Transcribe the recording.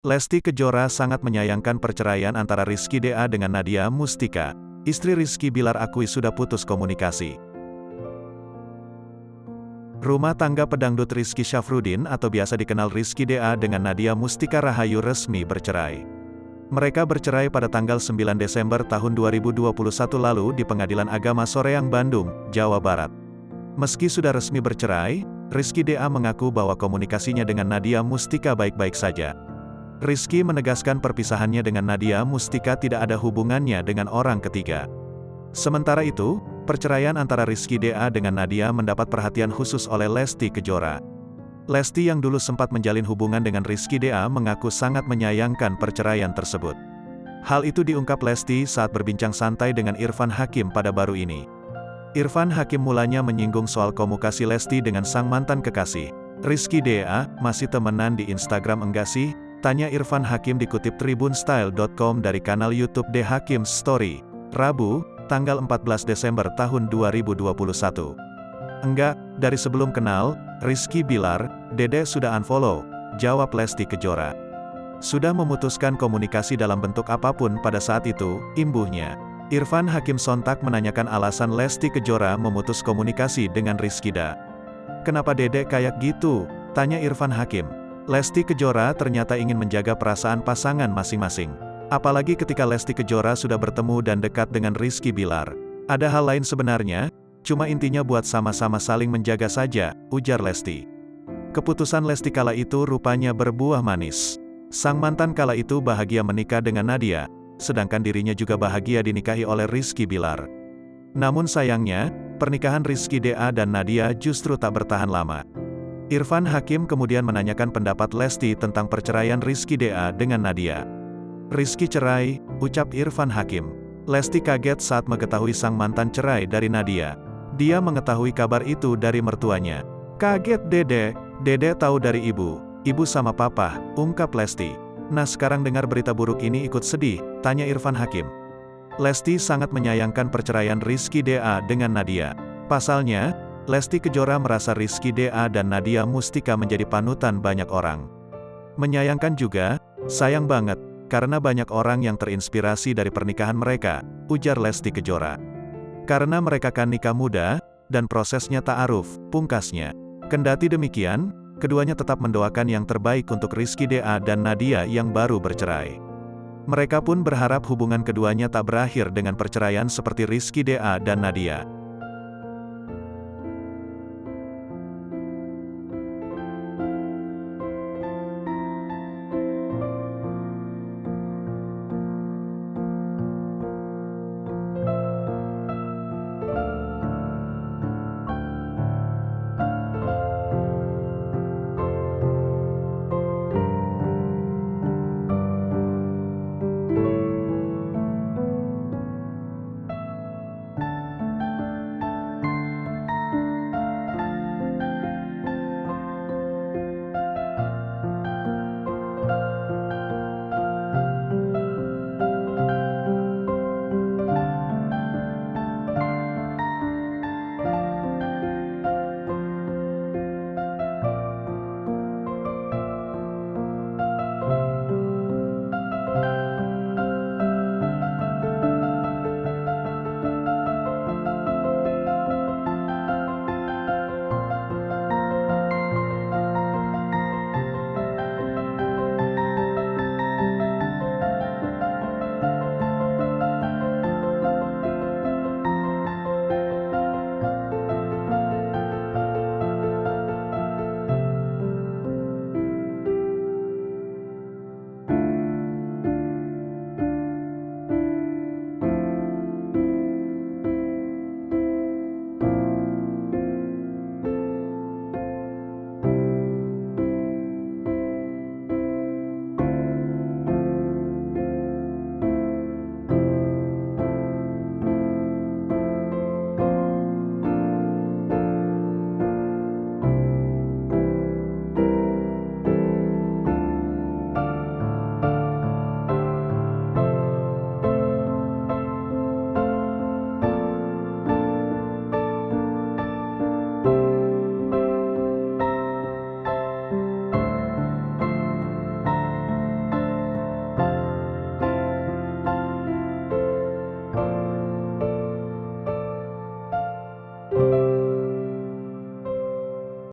Lesti Kejora sangat menyayangkan perceraian antara Rizky DA dengan Nadia Mustika. Istri Rizky Bilar akui sudah putus komunikasi. Rumah tangga pedangdut Rizky Syafruddin atau biasa dikenal Rizky DA dengan Nadia Mustika Rahayu resmi bercerai. Mereka bercerai pada tanggal 9 Desember tahun 2021 lalu di Pengadilan Agama Soreang, Bandung, Jawa Barat. Meski sudah resmi bercerai, Rizky DA mengaku bahwa komunikasinya dengan Nadia Mustika baik-baik saja. Rizky menegaskan perpisahannya dengan Nadia Mustika tidak ada hubungannya dengan orang ketiga. Sementara itu, perceraian antara Rizky DA dengan Nadia mendapat perhatian khusus oleh Lesti Kejora. Lesti yang dulu sempat menjalin hubungan dengan Rizky DA mengaku sangat menyayangkan perceraian tersebut. Hal itu diungkap Lesti saat berbincang santai dengan Irfan Hakim pada baru ini. Irfan Hakim mulanya menyinggung soal komunikasi Lesti dengan sang mantan kekasih. Rizky DA, masih temenan di Instagram enggak sih? Tanya Irfan Hakim dikutip tribunstyle.com dari kanal YouTube The Hakim Story, Rabu, tanggal 14 Desember tahun 2021. Enggak, dari sebelum kenal, Rizky Bilar, Dede sudah unfollow, jawab Lesti Kejora. Sudah memutuskan komunikasi dalam bentuk apapun pada saat itu, imbuhnya. Irfan Hakim sontak menanyakan alasan Lesti Kejora memutus komunikasi dengan Rizky DA. Kenapa Dede kayak gitu? Tanya Irfan Hakim. Lesti Kejora ternyata ingin menjaga perasaan pasangan masing-masing. Apalagi ketika Lesti Kejora sudah bertemu dan dekat dengan Rizky Bilar. Ada hal lain sebenarnya, cuma intinya buat sama-sama saling menjaga saja, ujar Lesti. Keputusan Lesti kala itu rupanya berbuah manis. Sang mantan kala itu bahagia menikah dengan Nadia, sedangkan dirinya juga bahagia dinikahi oleh Rizky Bilar. Namun sayangnya, pernikahan Rizky DA dan Nadia justru tak bertahan lama. Irfan Hakim kemudian menanyakan pendapat Lesti tentang perceraian Rizky DA dengan Nadia. Rizky cerai, ucap Irfan Hakim. Lesti kaget saat mengetahui sang mantan cerai dari Nadia. Dia mengetahui kabar itu dari mertuanya. Kaget Dede, Dede tahu dari ibu sama papa, ungkap Lesti. Nah sekarang dengar berita buruk ini ikut sedih, tanya Irfan Hakim. Lesti sangat menyayangkan perceraian Rizky DA dengan Nadia. Pasalnya, Lesti Kejora merasa Rizky DA dan Nadia Mustika menjadi panutan banyak orang. Menyayangkan juga, sayang banget, karena banyak orang yang terinspirasi dari pernikahan mereka, ujar Lesti Kejora. Karena mereka kan nikah muda, dan prosesnya ta'aruf, pungkasnya. Kendati demikian, keduanya tetap mendoakan yang terbaik untuk Rizky DA dan Nadia yang baru bercerai. Mereka pun berharap hubungan keduanya tak berakhir dengan perceraian seperti Rizky DA dan Nadia.